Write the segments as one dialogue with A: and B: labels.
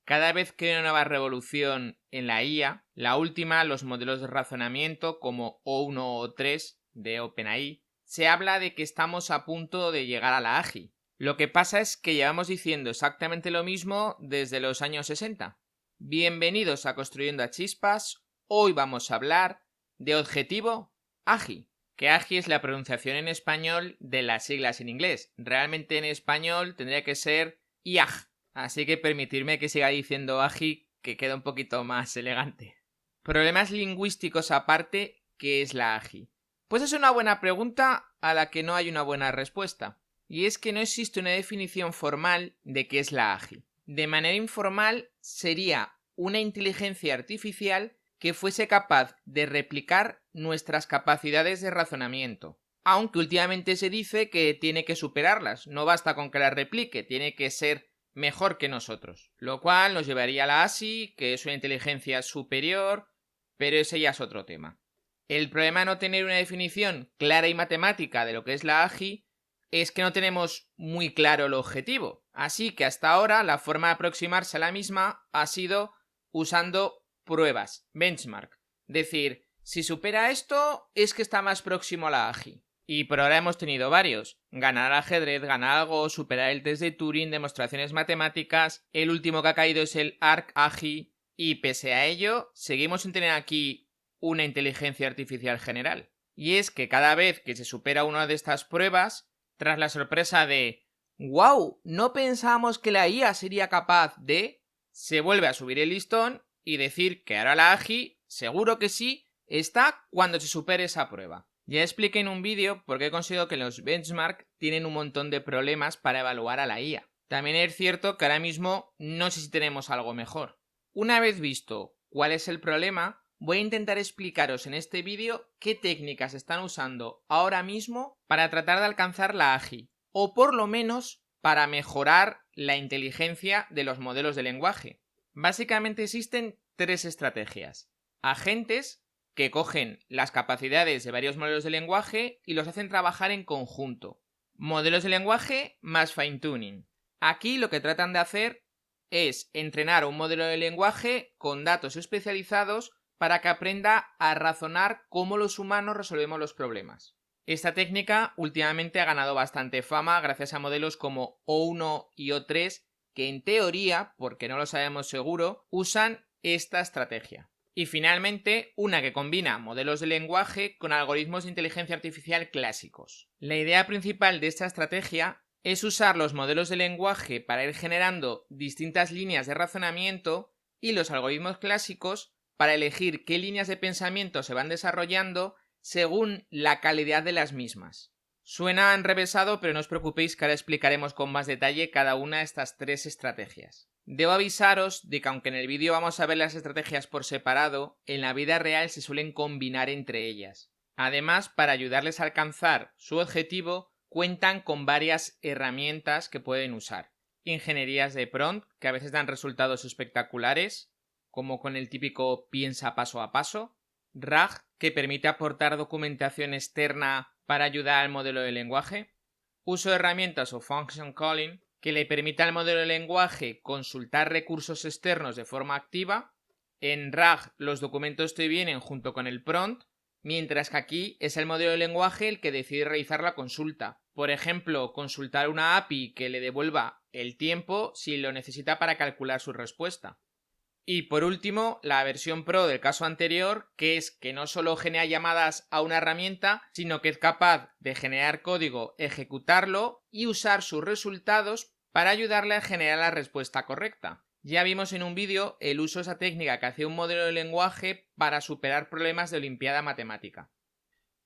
A: Cada vez que hay una nueva revolución en la IA, la última, los modelos de razonamiento como O1 o O3 de OpenAI, se habla de que estamos a punto de llegar a la AGI. Lo que pasa es que llevamos diciendo exactamente lo mismo desde los años 60. Bienvenidos a Construyendo a Chispas. Hoy vamos a hablar de objetivo AGI, que AGI es la pronunciación en español de las siglas en inglés. Realmente en español tendría que ser IAG, así que permitirme que siga diciendo AGI, que queda un poquito más elegante. Problemas lingüísticos aparte, ¿qué es la AGI? Pues es una buena pregunta a la que no hay una buena respuesta. Y es que no existe una definición formal de qué es la AGI. De manera informal sería una inteligencia artificial que fuese capaz de replicar nuestras capacidades de razonamiento. Aunque últimamente se dice que tiene que superarlas, no basta con que las replique, tiene que ser mejor que nosotros. Lo cual nos llevaría a la ASI, que es una inteligencia superior, pero ese ya es otro tema. El problema de no tener una definición clara y matemática de lo que es la AGI es que no tenemos muy claro el objetivo. Así que hasta ahora la forma de aproximarse a la misma ha sido usando pruebas, benchmark. Decir, si supera esto, es que está más próximo a la AGI. Y por ahora hemos tenido varios. Ganar al ajedrez, ganar al Go, superar el test de Turing, demostraciones matemáticas. El último que ha caído es el ARC-AGI. Y pese a ello, seguimos sin tener aquí una inteligencia artificial general. Y es que cada vez que se supera una de estas pruebas, tras la sorpresa de ¡wow! No pensábamos que la IA sería capaz de... se vuelve a subir el listón y decir que ahora la AGI, seguro que sí, está cuando se supere esa prueba. Ya expliqué en un vídeo por qué considero que los benchmark tienen un montón de problemas para evaluar a la IA. También es cierto que ahora mismo no sé si tenemos algo mejor. Una vez visto cuál es el problema, voy a intentar explicaros en este vídeo qué técnicas están usando ahora mismo para tratar de alcanzar la AGI, o por lo menos para mejorar la inteligencia de los modelos de lenguaje. Básicamente existen tres estrategias. Agentes, que cogen las capacidades de varios modelos de lenguaje y los hacen trabajar en conjunto. Modelos de lenguaje más fine-tuning. Aquí lo que tratan de hacer es entrenar un modelo de lenguaje con datos especializados para que aprenda a razonar cómo los humanos resolvemos los problemas. Esta técnica últimamente ha ganado bastante fama gracias a modelos como O1 y O3 que en teoría, porque no lo sabemos seguro, usan esta estrategia. Y finalmente, una que combina modelos de lenguaje con algoritmos de inteligencia artificial clásicos. La idea principal de esta estrategia es usar los modelos de lenguaje para ir generando distintas líneas de razonamiento y los algoritmos clásicos para elegir qué líneas de pensamiento se van desarrollando según la calidad de las mismas. Suena enrevesado, pero no os preocupéis que ahora explicaremos con más detalle cada una de estas tres estrategias. Debo avisaros de que aunque en el vídeo vamos a ver las estrategias por separado, en la vida real se suelen combinar entre ellas. Además, para ayudarles a alcanzar su objetivo, cuentan con varias herramientas que pueden usar. Ingenierías de prompt, que a veces dan resultados espectaculares, como con el típico piensa paso a paso. RAG, que permite aportar documentación externa para ayudar al modelo de lenguaje. Uso de herramientas o function calling, que le permite al modelo de lenguaje consultar recursos externos de forma activa. En RAG los documentos te vienen junto con el prompt, mientras que aquí es el modelo de lenguaje el que decide realizar la consulta. Por ejemplo, consultar una API que le devuelva el tiempo si lo necesita para calcular su respuesta. Y por último, la versión Pro del caso anterior, que es que no solo genera llamadas a una herramienta, sino que es capaz de generar código, ejecutarlo y usar sus resultados para ayudarle a generar la respuesta correcta. Ya vimos en un vídeo el uso de esa técnica que hacía un modelo de lenguaje para superar problemas de olimpiada matemática.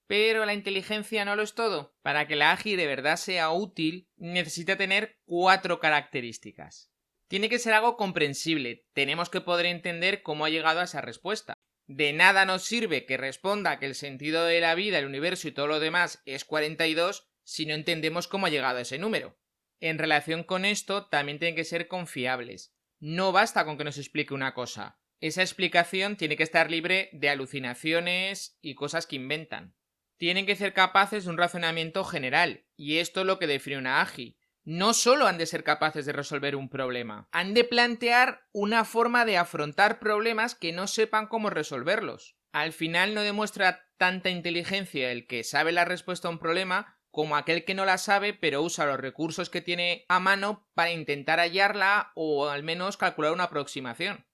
A: Pero la inteligencia no lo es todo. Para que la AGI de verdad sea útil, necesita tener 4 características. Tiene que ser algo comprensible, tenemos que poder entender cómo ha llegado a esa respuesta. De nada nos sirve que responda que el sentido de la vida, el universo y todo lo demás es 42 si no entendemos cómo ha llegado a ese número. En relación con esto, también tienen que ser confiables. No basta con que nos explique una cosa. Esa explicación tiene que estar libre de alucinaciones y cosas que inventan. Tienen que ser capaces de un razonamiento general, y esto es lo que define una AGI. no solo han de ser capaces de resolver un problema, han de plantear una forma de afrontar problemas que no sepan cómo resolverlos. Al final no demuestra tanta inteligencia el que sabe la respuesta a un problema como aquel que no la sabe pero usa los recursos que tiene a mano para intentar hallarla o al menos calcular una aproximación.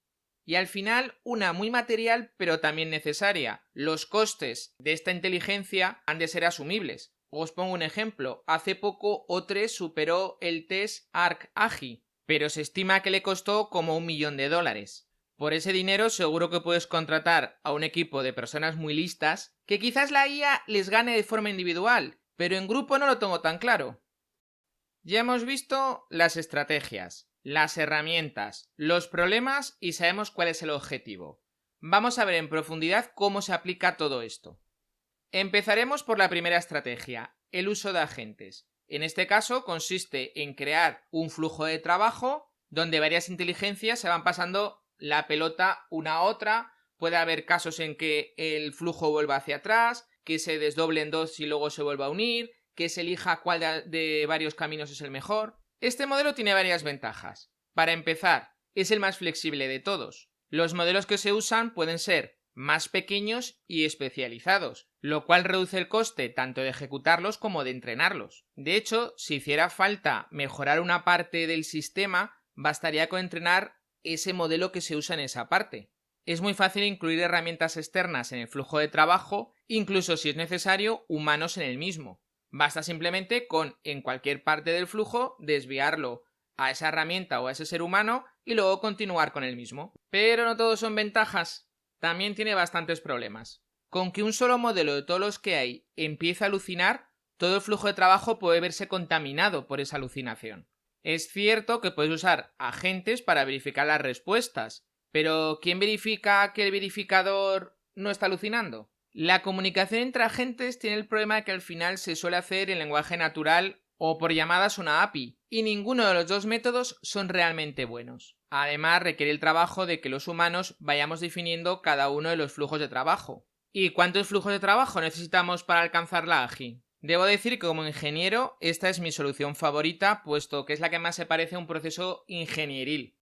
A: Y al final, una muy material pero también necesaria. Los costes de esta inteligencia han de ser asumibles. Os pongo un ejemplo. Hace poco O3 superó el test ARC-AGI, pero se estima que le costó como $1.000.000. Por ese dinero seguro que puedes contratar a un equipo de personas muy listas que quizás la IA les gane de forma individual, pero en grupo no lo tengo tan claro. Ya hemos visto las estrategias, las herramientas, los problemas y sabemos cuál es el objetivo. Vamos a ver en profundidad cómo se aplica todo esto. Empezaremos por la primera estrategia, el uso de agentes. En este caso consiste en crear un flujo de trabajo donde varias inteligencias se van pasando la pelota una a otra. Puede haber casos en que el flujo vuelva hacia atrás, que se desdoble en dos y luego se vuelva a unir, que se elija cuál de varios caminos es el mejor. Este modelo tiene varias ventajas. Para empezar, es el más flexible de todos. Los modelos que se usan pueden ser más pequeños y especializados, lo cual reduce el coste tanto de ejecutarlos como de entrenarlos. De hecho, si hiciera falta mejorar una parte del sistema, bastaría con entrenar ese modelo que se usa en esa parte. Es muy fácil incluir herramientas externas en el flujo de trabajo, incluso si es necesario, humanos en el mismo. Basta simplemente con, en cualquier parte del flujo, desviarlo a esa herramienta o a ese ser humano y luego continuar con el mismo. Pero no todo son ventajas. También tiene bastantes problemas. Con que un solo modelo de todos los que hay empiece a alucinar, todo el flujo de trabajo puede verse contaminado por esa alucinación. Es cierto que puedes usar agentes para verificar las respuestas, pero ¿quién verifica que el verificador no está alucinando? La comunicación entre agentes tiene el problema de que al final se suele hacer en lenguaje natural o por llamadas a una API, y ninguno de los dos métodos son realmente buenos. Además, requiere el trabajo de que los humanos vayamos definiendo cada uno de los flujos de trabajo. ¿Y cuántos flujos de trabajo necesitamos para alcanzar la AGI? Debo decir que como ingeniero esta es mi solución favorita, puesto que es la que más se parece a un proceso ingenieril.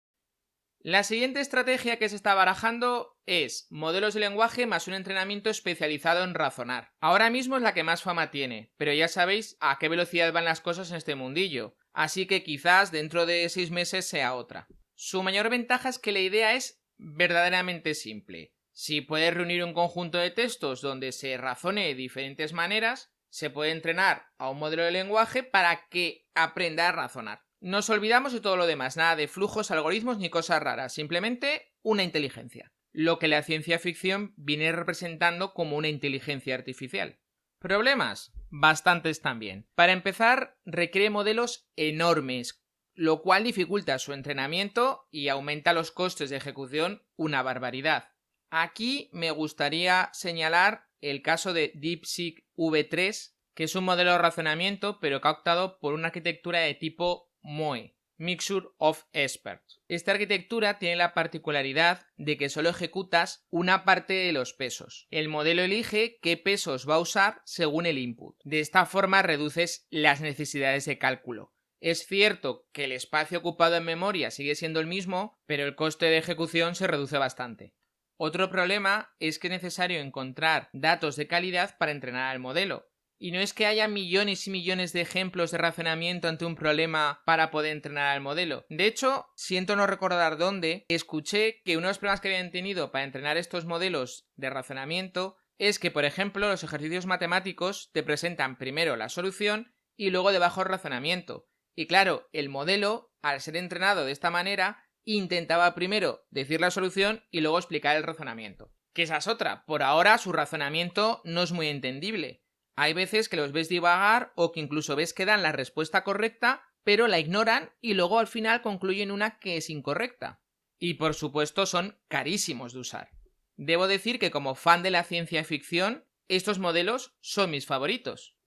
A: La siguiente estrategia que se está barajando es modelos de lenguaje más un entrenamiento especializado en razonar. Ahora mismo es la que más fama tiene, pero ya sabéis a qué velocidad van las cosas en este mundillo, así que quizás dentro de 6 meses sea otra. Su mayor ventaja es que la idea es verdaderamente simple. Si puedes reunir un conjunto de textos donde se razone de diferentes maneras, se puede entrenar a un modelo de lenguaje para que aprenda a razonar. Nos olvidamos de todo lo demás, nada de flujos, algoritmos ni cosas raras, simplemente una inteligencia. Lo que la ciencia ficción viene representando como una inteligencia artificial. ¿Problemas? Bastantes también. Para empezar, requiere modelos enormes, lo cual dificulta su entrenamiento y aumenta los costes de ejecución una barbaridad. Aquí me gustaría señalar el caso de DeepSeek V3, que es un modelo de razonamiento pero que ha optado por una arquitectura de tipo MOE, Mixture of Experts. Esta arquitectura tiene la particularidad de que solo ejecutas una parte de los pesos. El modelo elige qué pesos va a usar según el input. De esta forma reduces las necesidades de cálculo. Es cierto que el espacio ocupado en memoria sigue siendo el mismo, pero el coste de ejecución se reduce bastante. Otro problema es que es necesario encontrar datos de calidad para entrenar al modelo. Y no es que haya millones y millones de ejemplos de razonamiento ante un problema para poder entrenar al modelo. De hecho, siento no recordar dónde, escuché que uno de los problemas que habían tenido para entrenar estos modelos de razonamiento es que, por ejemplo, los ejercicios matemáticos te presentan primero la solución y luego debajo el razonamiento. Y claro, el modelo, al ser entrenado de esta manera, intentaba primero decir la solución y luego explicar el razonamiento. Que esa es otra. Por ahora su razonamiento no es muy entendible. Hay veces que los ves divagar o que incluso ves que dan la respuesta correcta, pero la ignoran y luego al final concluyen una que es incorrecta. Y por supuesto son carísimos de usar. Debo decir que como fan de la ciencia ficción, estos modelos son mis favoritos.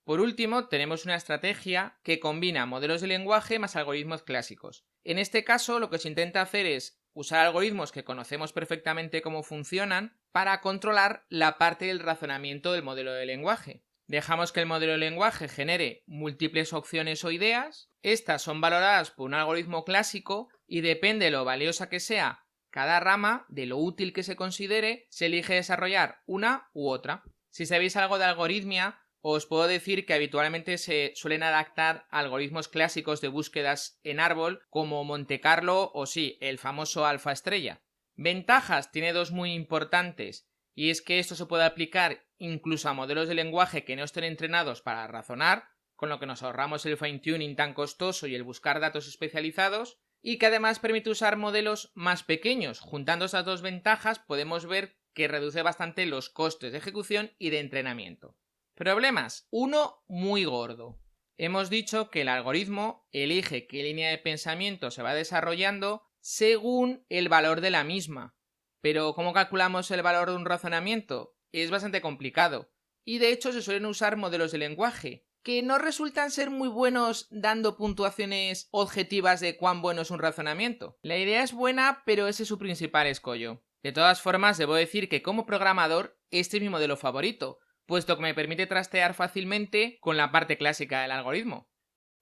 A: Por último, tenemos una estrategia que combina modelos de lenguaje más algoritmos clásicos. En este caso, lo que se intenta hacer es usar algoritmos que conocemos perfectamente cómo funcionan para controlar la parte del razonamiento del modelo de lenguaje. Dejamos que el modelo de lenguaje genere múltiples opciones o ideas. Estas son valoradas por un algoritmo clásico y depende de lo valiosa que sea cada rama, de lo útil que se considere, se elige desarrollar una u otra. Si sabéis algo de algoritmia, os puedo decir que habitualmente se suelen adaptar a algoritmos clásicos de búsquedas en árbol como Monte Carlo o sí, el famoso alfa estrella. Ventajas tiene dos muy importantes, y es que esto se puede aplicar incluso a modelos de lenguaje que no estén entrenados para razonar, con lo que nos ahorramos el fine-tuning tan costoso y el buscar datos especializados, y que además permite usar modelos más pequeños. Juntando esas dos ventajas podemos ver que reduce bastante los costes de ejecución y de entrenamiento. Problemas. Uno muy gordo. Hemos dicho que el algoritmo elige qué línea de pensamiento se va desarrollando según el valor de la misma. Pero ¿cómo calculamos el valor de un razonamiento? Es bastante complicado. Y de hecho se suelen usar modelos de lenguaje, que no resultan ser muy buenos dando puntuaciones objetivas de cuán bueno es un razonamiento. La idea es buena, pero ese es su principal escollo. De todas formas, debo decir que como programador, este es mi modelo favorito, puesto que me permite trastear fácilmente con la parte clásica del algoritmo.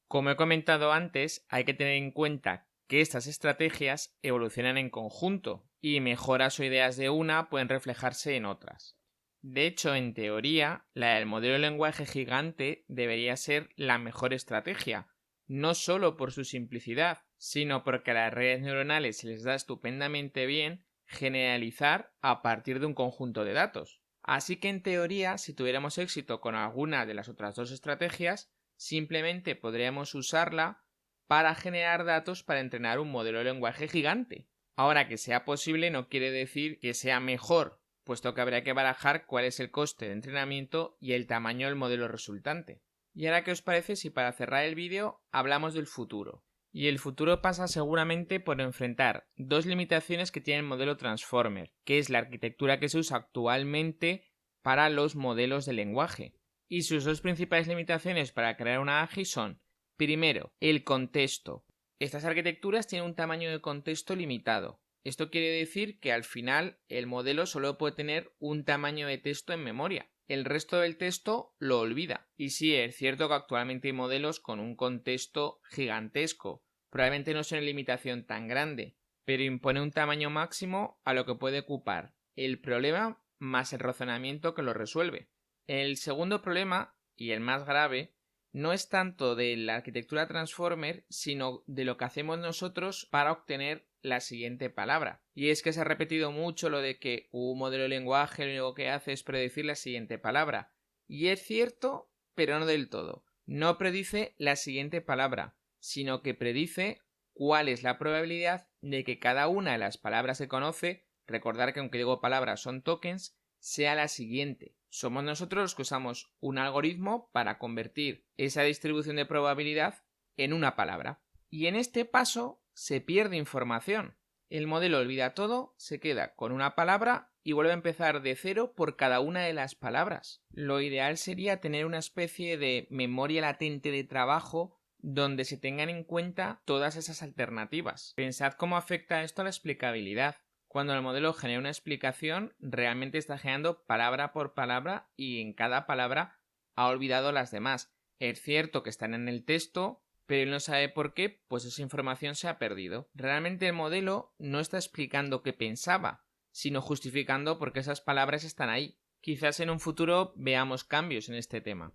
A: Como he comentado antes, hay que tener en cuenta que estas estrategias evolucionan en conjunto y mejoras o ideas de una pueden reflejarse en otras. De hecho, en teoría, la del modelo de lenguaje gigante debería ser la mejor estrategia, no solo por su simplicidad, sino porque a las redes neuronales se les da estupendamente bien generalizar a partir de un conjunto de datos. Así que en teoría, si tuviéramos éxito con alguna de las otras dos estrategias, simplemente podríamos usarla para generar datos para entrenar un modelo de lenguaje gigante. Ahora, que sea posible no quiere decir que sea mejor, puesto que habría que barajar cuál es el coste de entrenamiento y el tamaño del modelo resultante. Y ahora, ¿qué os parece si para cerrar el vídeo hablamos del futuro? Y el futuro pasa seguramente por enfrentar dos limitaciones que tiene el modelo Transformer, que es la arquitectura que se usa actualmente para los modelos de lenguaje. Y sus dos principales limitaciones para crear una AGI son, primero, el contexto. Estas arquitecturas tienen un tamaño de contexto limitado. Esto quiere decir que al final el modelo solo puede tener un tamaño de texto en memoria. El resto del texto lo olvida. Y sí, es cierto que actualmente hay modelos con un contexto gigantesco. Probablemente no sea una limitación tan grande, pero impone un tamaño máximo a lo que puede ocupar el problema más el razonamiento que lo resuelve. El segundo problema, y el más grave, no es tanto de la arquitectura Transformer, sino de lo que hacemos nosotros para obtener la siguiente palabra. Y es que se ha repetido mucho lo de que un modelo de lenguaje lo único que hace es predecir la siguiente palabra. Y es cierto, pero no del todo. No predice la siguiente palabra, sino que predice cuál es la probabilidad de que cada una de las palabras que conoce, recordar que aunque digo palabras son tokens, sea la siguiente. Somos nosotros los que usamos un algoritmo para convertir esa distribución de probabilidad en una palabra. Y en este paso se pierde información. El modelo olvida todo, se queda con una palabra y vuelve a empezar de cero por cada una de las palabras. Lo ideal sería tener una especie de memoria latente de trabajo donde se tengan en cuenta todas esas alternativas. Pensad cómo afecta esto a la explicabilidad. Cuando el modelo genera una explicación, realmente está generando palabra por palabra y en cada palabra ha olvidado las demás. Es cierto que están en el texto, pero él no sabe por qué, pues esa información se ha perdido. Realmente el modelo no está explicando qué pensaba, sino justificando por qué esas palabras están ahí. Quizás en un futuro veamos cambios en este tema.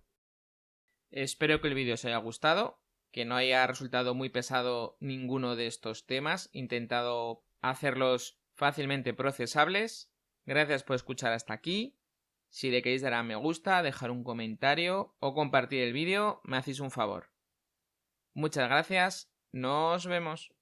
A: Espero que el vídeo os haya gustado, que no haya resultado muy pesado ninguno de estos temas. He intentado hacerlos fácilmente procesables. Gracias por escuchar hasta aquí. Si le queréis dar a me gusta, dejar un comentario o compartir el vídeo, me hacéis un favor. Muchas gracias. Nos vemos.